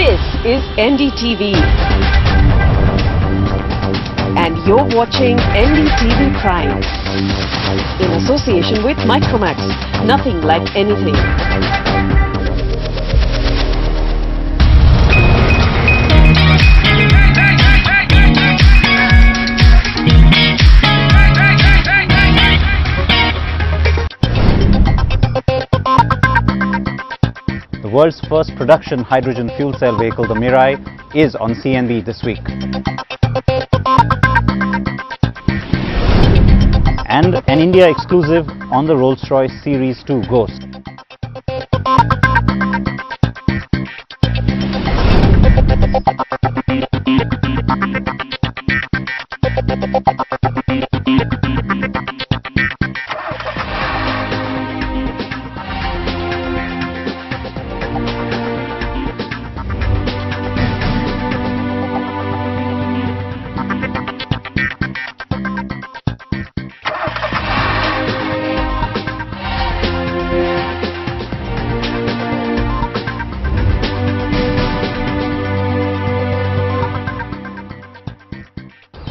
This is NDTV. And you're watching NDTV Prime. In association with Micromax. Nothing like anything. The world's first production hydrogen fuel cell vehicle, the Mirai, is on CNB this week. And an India exclusive on the Rolls-Royce Series II Ghost.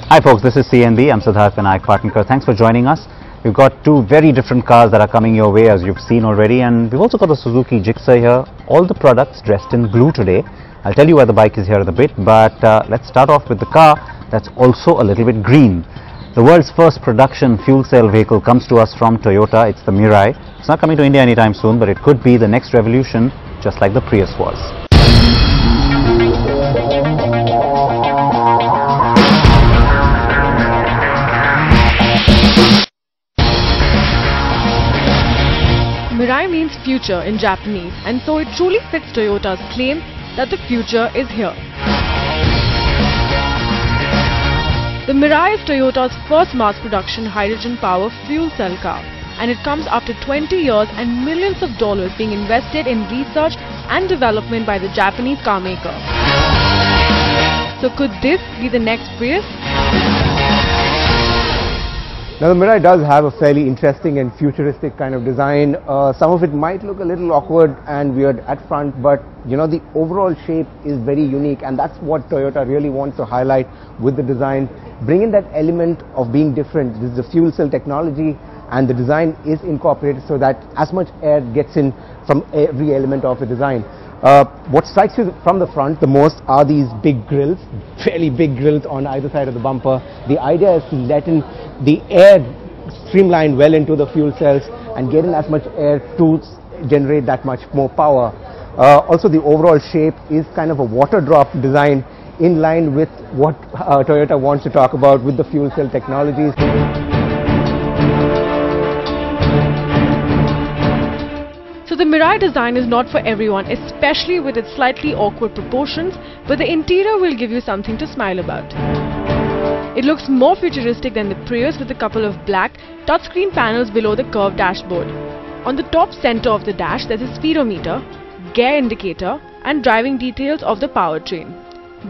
Hi folks, this is CNB. I'm Siddharth Vinayak Patnankar. Thanks for joining us. We've got two very different cars that are coming your way, as you've seen already, and we've also got a Suzuki Gixxer here. All the products dressed in blue today. I'll tell you where the bike is here in a bit, but let's start off with the car that's also a little bit green. The world's first production fuel cell vehicle comes to us from Toyota. It's the Mirai. It's not coming to India anytime soon, but it could be the next revolution, just like the Prius was. Mirai means future in Japanese, and so it truly fits Toyota's claim that the future is here. The Mirai is Toyota's first mass production hydrogen power fuel cell car, and it comes after 20 years and millions of dollars being invested in research and development by the Japanese car maker. So could this be the next Prius? Now the Mirai does have a fairly interesting and futuristic kind of design. Some of it might look a little awkward and weird at front, but you know, the overall shape is very unique, and that's what Toyota really wants to highlight with the design. Bring in that element of being different. This is a fuel cell technology, and the design is incorporated so that as much air gets in from every element of the design. What strikes you from the front the most are these big grills, fairly big grills on either side of the bumper. The idea is to let in the air streamline well into the fuel cells and get in as much air to generate that much more power. Also, the overall shape is kind of a water drop design, in line with what Toyota wants to talk about with the fuel cell technologies. So the Mirai design is not for everyone, especially with its slightly awkward proportions, but the interior will give you something to smile about. It looks more futuristic than the Prius, with a couple of black touchscreen panels below the curved dashboard. On the top center of the dash there's a speedometer, gear indicator and driving details of the powertrain.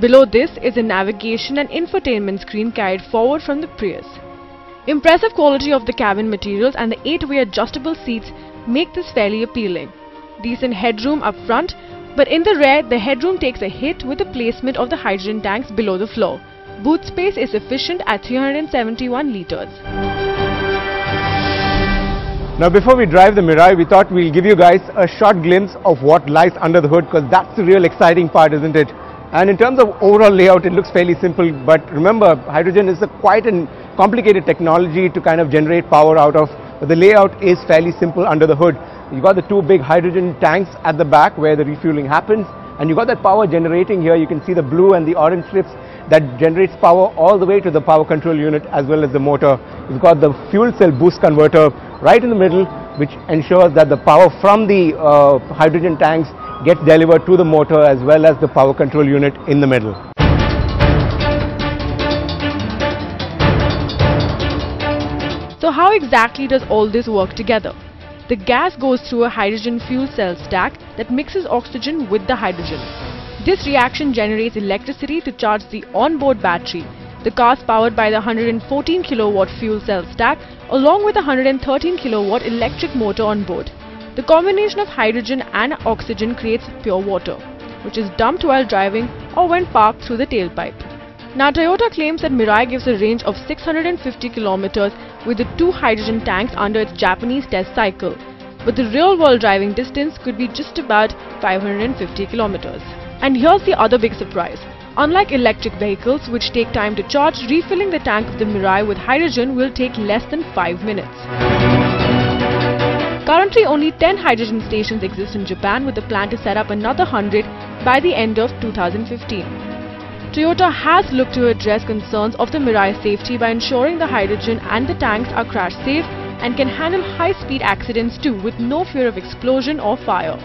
Below this is a navigation and infotainment screen carried forward from the Prius. Impressive quality of the cabin materials and the 8-way adjustable seats make this fairly appealing. Decent headroom up front, but in the rear the headroom takes a hit with the placement of the hydrogen tanks below the floor. Boot space is sufficient at 371 litres. Now before we drive the Mirai, we thought we'll give you guys a short glimpse of what lies under the hood, because that's the real exciting part, isn't it? And in terms of overall layout, it looks fairly simple, but remember, hydrogen is quite a complicated technology to kind of generate power out of. But the layout is fairly simple under the hood. You got the two big hydrogen tanks at the back where the refueling happens, and you got that power generating here. You can see the blue and the orange strips that generates power all the way to the power control unit as well as the motor. You've got the fuel cell boost converter right in the middle, which ensures that the power from the hydrogen tanks gets delivered to the motor as well as the power control unit in the middle. So how exactly does all this work together? The gas goes through a hydrogen fuel cell stack that mixes oxygen with the hydrogen. This reaction generates electricity to charge the onboard battery. The car is powered by the 114 kilowatt fuel cell stack along with a 113 kilowatt electric motor on board. The combination of hydrogen and oxygen creates pure water. which is dumped while driving or when parked through the tailpipe. Now Toyota claims that Mirai gives a range of 650 kilometers with the 2 hydrogen tanks under its Japanese test cycle, but the real-world driving distance could be just about 550 kilometers. And here's the other big surprise. Unlike electric vehicles which take time to charge, refilling the tank of the Mirai with hydrogen will take less than 5 minutes. Currently only 10 hydrogen stations exist in Japan, with a plan to set up another 100 by the end of 2015. Toyota has looked to address concerns of the Mirai safety by ensuring the hydrogen and the tanks are crash safe and can handle high-speed accidents too, with no fear of explosion or fire.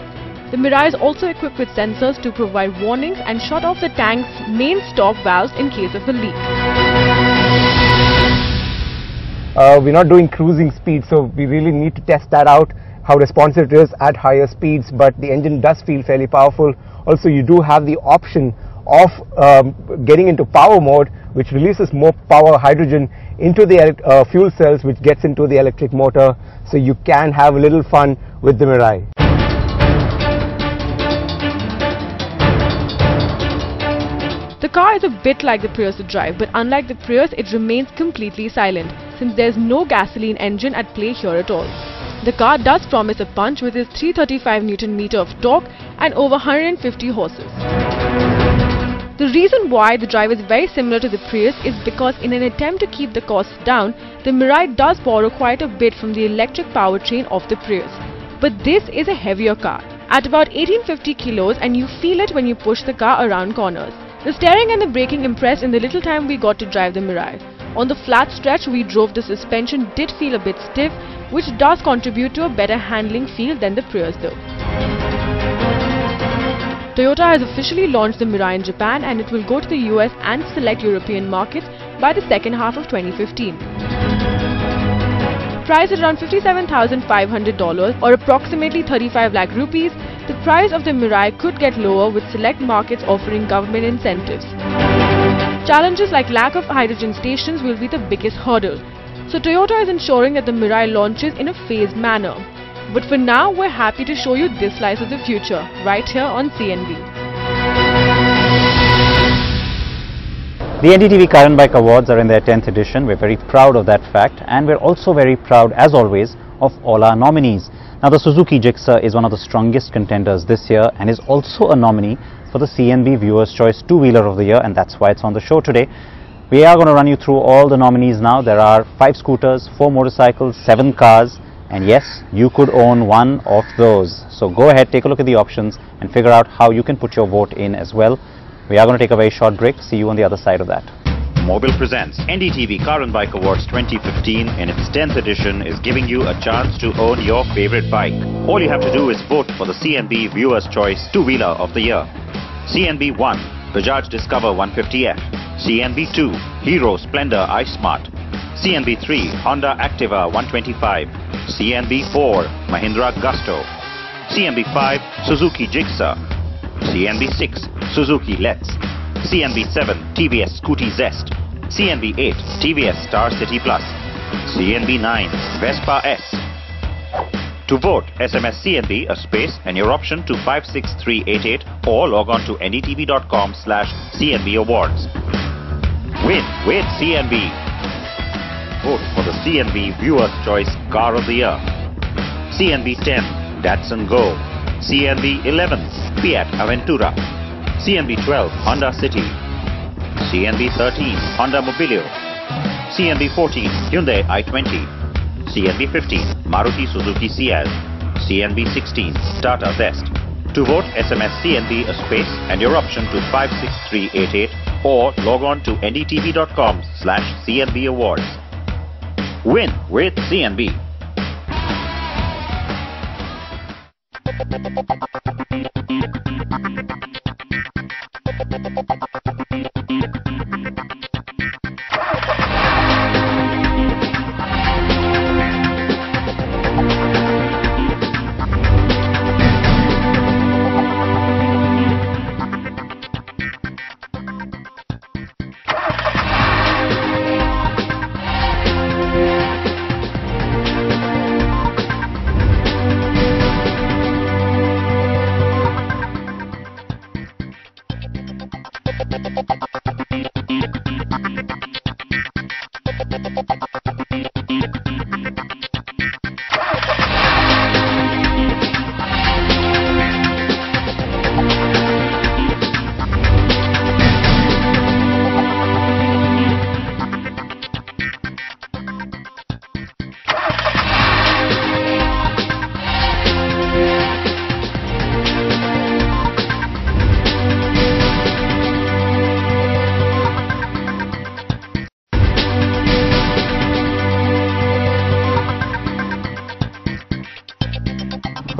The Mirai is also equipped with sensors to provide warnings and shut off the tank's main stop valves in case of a leak. We're not doing cruising speed, so we really need to test that out, how responsive it is at higher speeds, but the engine does feel fairly powerful. Also, you do have the option of getting into power mode, which releases more power hydrogen into the fuel cells, which gets into the electric motor, so you can have a little fun with the Mirai. The car is a bit like the Prius to drive, but unlike the Prius, it remains completely silent, since there's no gasoline engine at play here at all. The car does promise a punch with its 335 Nm of torque and over 150 horses. The reason why the drive is very similar to the Prius is because in an attempt to keep the costs down, the Mirai does borrow quite a bit from the electric powertrain of the Prius. But this is a heavier car, at about 1850 kilos, and you feel it when you push the car around corners. The steering and the braking impressed in the little time we got to drive the Mirai. On the flat stretch we drove, the suspension did feel a bit stiff, which does contribute to a better handling feel than the Prius though. Toyota has officially launched the Mirai in Japan, and it will go to the US and select European markets by the second half of 2015. Priced at around $57,500 or approximately 35 lakh rupees, the price of the Mirai could get lower, with select markets offering government incentives. Challenges like lack of hydrogen stations will be the biggest hurdle, so Toyota is ensuring that the Mirai launches in a phased manner. But for now, we're happy to show you this slice of the future, right here on CNB. The NDTV Car and Bike Awards are in their 10th edition. We're very proud of that fact, and we're also very proud, as always, of all our nominees. Now, the Suzuki Gixxer is one of the strongest contenders this year and is also a nominee for the CNB Viewer's Choice Two-Wheeler of the Year, and that's why it's on the show today. We are going to run you through all the nominees now. There are 5 scooters, 4 motorcycles, 7 cars, and yes, you could own one of those. So go ahead, take a look at the options and figure out how you can put your vote in as well. We are going to take a very short break. See you on the other side of that. Mobile presents NDTV Car and Bike Awards 2015 in its 10th edition is giving you a chance to own your favorite bike. All you have to do is vote for the CNB Viewer's Choice Two-Wheeler of the Year. CNB 1, Bajaj Discover 150F. CNB 2, Hero Splendor iSmart. CNB 3, Honda Activa 125. CNB 4, Mahindra Gusto. CNB 5, Suzuki Gixxer. CNB 6, Suzuki Let's. CNB 7, TVS Scooty Zest. CNB 8, TVS Star City Plus. CNB 9, Vespa S. To vote, SMS CNB a space and your option to 56388 or log on to ndtv.com/CNB Awards. Win with CNB. Vote for the CNB Viewer's Choice Car of the Year. CNB 10, Datsun Go. CNB 11, Fiat Aventura. CNB 12, Honda City. CNB 13, Honda Mobilio. CNB 14, Hyundai i20. CNB 15, Maruti Suzuki Ciaz. CNB 16, Tata Zest. To vote, SMS CNB a space and your option to 56388 or log on to ndtv.com/CNB Awards. Win with CNB.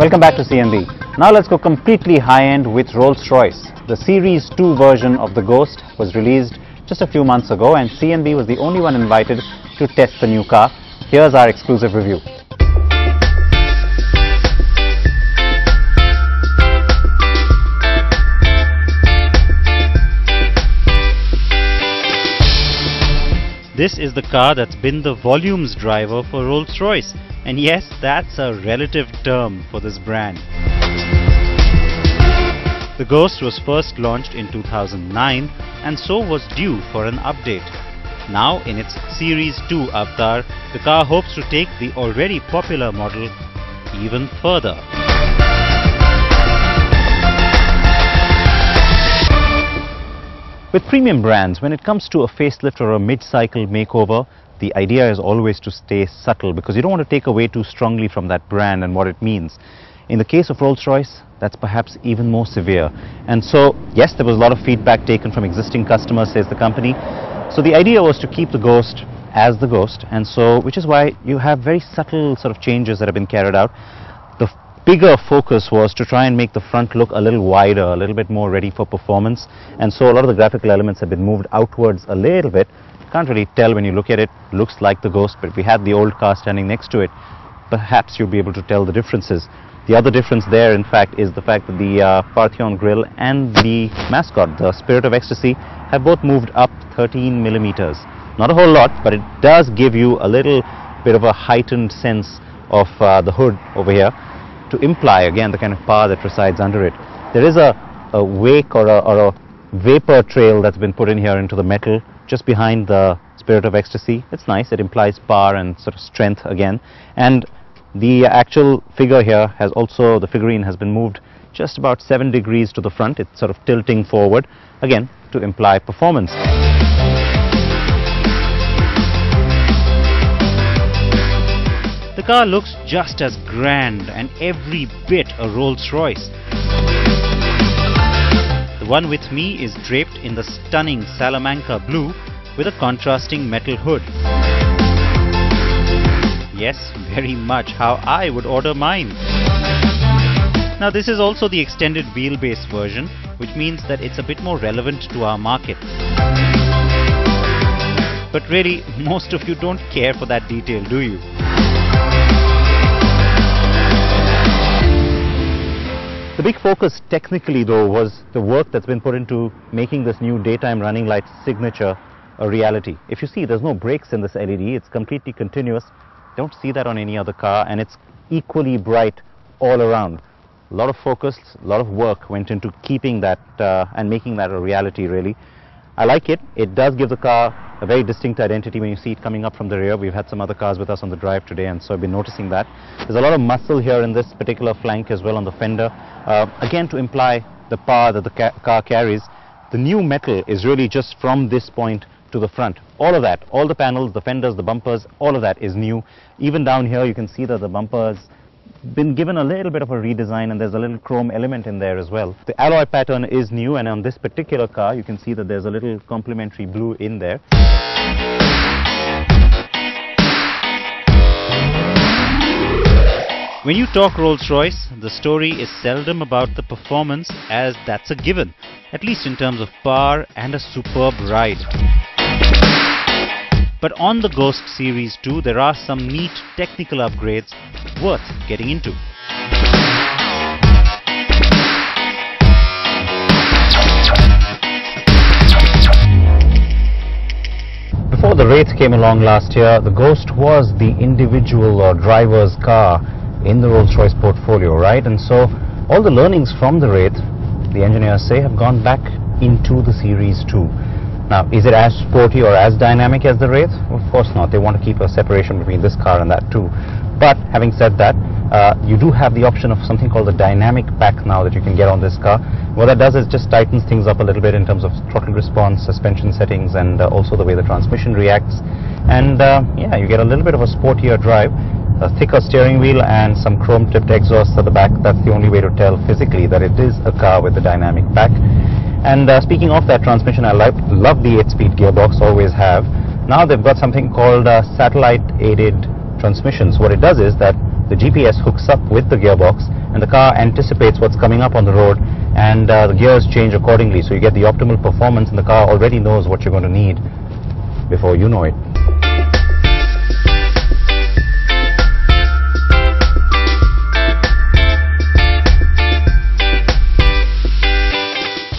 Welcome back to CNB. Now let's go completely high-end with Rolls-Royce. The Series II version of the Ghost was released just a few months ago, and CNB was the only one invited to test the new car. Here's our exclusive review. This is the car that's been the volumes driver for Rolls-Royce. And yes, that's a relative term for this brand. The Ghost was first launched in 2009 and so was due for an update. Now in its Series II avatar, the car hopes to take the already popular model even further. With premium brands, when it comes to a facelift or a mid-cycle makeover, the idea is always to stay subtle because you don't want to take away too strongly from that brand and what it means. In the case of Rolls-Royce, that's perhaps even more severe. And so, yes, there was a lot of feedback taken from existing customers, says the company. So the idea was to keep the Ghost as the Ghost, and so, which is why you have very subtle sort of changes that have been carried out. The bigger focus was to try and make the front look a little wider, a little bit more ready for performance, and so a lot of the graphical elements have been moved outwards a little bit. Can't really tell when you look at it. Looks like the Ghost, but if we had the old car standing next to it, perhaps you'll be able to tell the differences. The other difference there, in fact, is the fact that the Parthenon grille and the mascot, the Spirit of Ecstasy, have both moved up 13 millimeters. Not a whole lot, but it does give you a little bit of a heightened sense of the hood over here, to imply again the kind of power that resides under it. There is a wake or a vapor trail that's been put in here into the metal just behind the Spirit of Ecstasy. It's nice, it implies power and sort of strength again. And the actual figure here has also, the figurine has been moved just about 7 degrees to the front. It's sort of tilting forward, again to imply performance. The car looks just as grand and every bit a Rolls-Royce. The one with me is draped in the stunning Salamanca blue with a contrasting metal hood. Yes, very much how I would order mine. Now this is also the extended wheelbase version, which means that it's a bit more relevant to our market. But really, most of you don't care for that detail, do you? The big focus technically though was the work that's been put into making this new daytime running light signature a reality. If you see, there's no brakes in this LED, it's completely continuous. Don't see that on any other car, and it's equally bright all around. A lot of focus, a lot of work went into keeping that and making that a reality really. I like it. It does give the car a very distinct identity when you see it coming up from the rear. We've had some other cars with us on the drive today, and so I've been noticing that. There's a lot of muscle here in this particular flank as well on the fender, again to imply the power that the car carries. The new metal is really just from this point to the front. All of that, all the panels, the fenders, the bumpers, all of that is new. Even down here you can see that the bumper has been given a little bit of a redesign, and there's a little chrome element in there as well. The alloy pattern is new, and on this particular car you can see that there's a little complementary blue in there. When you talk Rolls-Royce, the story is seldom about the performance, as that's a given, at least in terms of power and a superb ride. But on the Ghost Series II, there are some neat technical upgrades worth getting into. Before the Wraith came along last year, the Ghost was the individual or driver's car in the Rolls-Royce portfolio, right? And so all the learnings from the Wraith, the engineers say, have gone back into the Series II. Now, is it as sporty or as dynamic as the Wraith? Of course not. They want to keep a separation between this car and that too. But having said that, you do have the option of something called the dynamic pack now that you can get on this car. What that does is just tightens things up a little bit in terms of throttle response, suspension settings, and also the way the transmission reacts. And yeah, you get a little bit of a sportier drive, a thicker steering wheel, and some chrome-tipped exhausts at the back. That's the only way to tell physically that it is a car with the dynamic pack. And speaking of that transmission, I love the 8-speed gearbox, always have. Now they've got something called satellite-aided transmissions. What it does is that The GPS hooks up with the gearbox and the car anticipates what's coming up on the road, and the gears change accordingly, so you get the optimal performance, and the car already knows what you're going to need before you know it.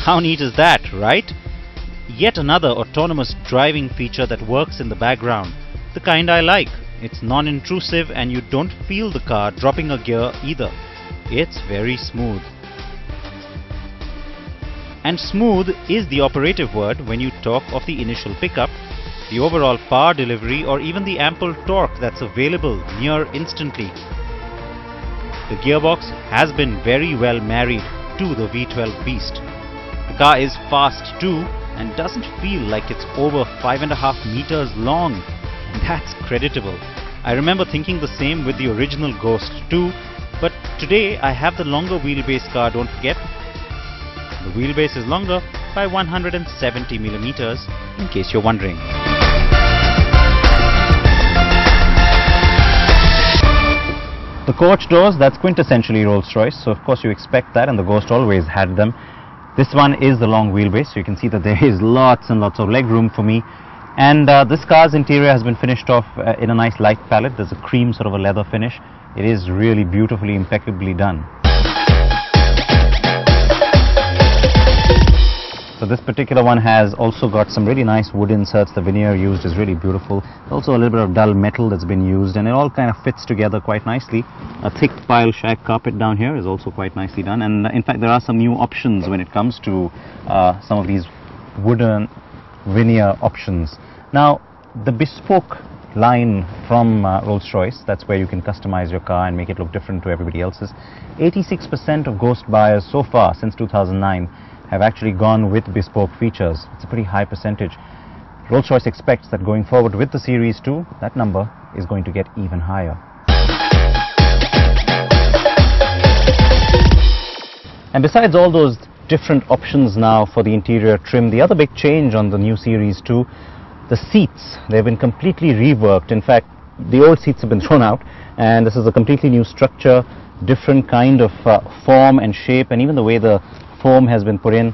How neat is that, right? Yet another autonomous driving feature that works in the background, the kind I like. It's non-intrusive and you don't feel the car dropping a gear either. It's very smooth. And smooth is the operative word when you talk of the initial pickup, the overall power delivery, or even the ample torque that's available near instantly. The gearbox has been very well married to the V12 beast. The car is fast too and doesn't feel like it's over 5.5 meters long. That's creditable. I remember thinking the same with the original Ghost too, but today I have the longer wheelbase car, don't forget. The wheelbase is longer by 170 millimeters, in case you're wondering. The coach doors, that's quintessentially Rolls-Royce, so of course you expect that, and the Ghost always had them. This one is the long wheelbase, so you can see that there is lots and lots of leg room for me. And this car's interior has been finished off in a nice light palette. There's a cream sort of a leather finish. It is really beautifully, impeccably done. So this particular one has also got some really nice wood inserts. The veneer used is really beautiful. Also a little bit of dull metal that's been used, and it all kind of fits together quite nicely. A thick pile shag carpet down here is also quite nicely done, and in fact there are some new options when it comes to some of these wooden veneer options. Now the bespoke line from Rolls-Royce, that's where you can customize your car and make it look different to everybody else's. 86% of Ghost buyers so far since 2009 have actually gone with bespoke features. It's a pretty high percentage. Rolls-Royce expects that going forward with the Series 2, that number is going to get even higher. And besides all those different options now for the interior trim, the other big change on the new Series 2, the seats. They've been completely reworked. In fact, the old seats have been thrown out, and this is a completely new structure, different kind of form and shape, and even the way the foam has been put in,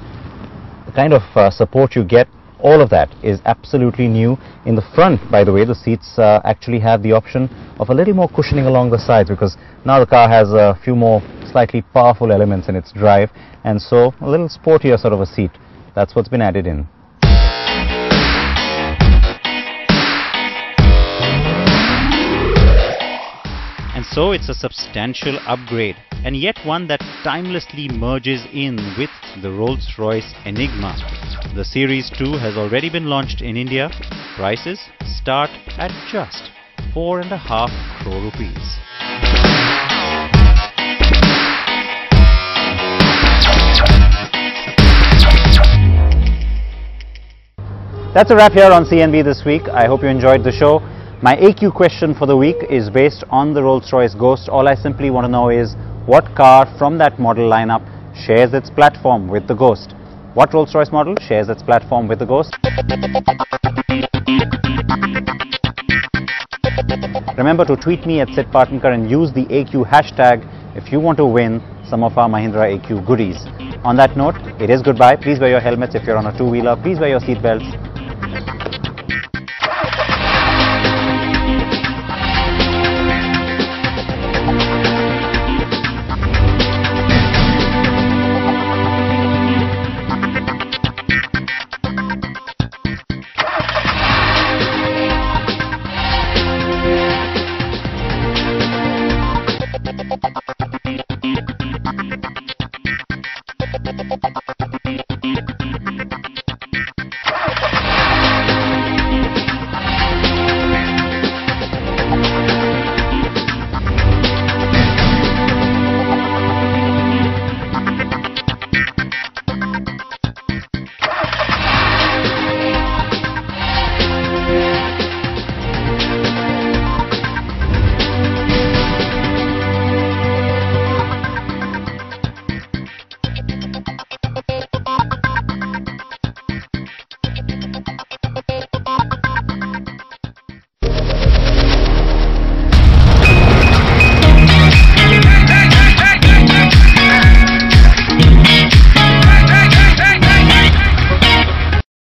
the kind of support you get, all of that is absolutely new. In the front, by the way, the seats actually have the option of a little more cushioning along the sides, because now the car has a few more slightly powerful elements in its drive, and so a little sportier sort of a seat. That's what's been added in. And so it's a substantial upgrade, and yet one that timelessly merges in with the Rolls-Royce Enigma. The Series 2 has already been launched in India. Prices start at just 4.5 crore rupees. That's a wrap here on CNB this week. I hope you enjoyed the show. My AQ question for the week is based on the Rolls-Royce Ghost. All I simply want to know is, what car from that model lineup shares its platform with the Ghost? What Rolls-Royce model shares its platform with the Ghost? Remember to tweet me at Sid Partnkar and use the AQ hashtag if you want to win some of our Mahindra AQ goodies. On that note, it is goodbye. Please wear your helmets if you're on a two-wheeler. Please wear your seat belts.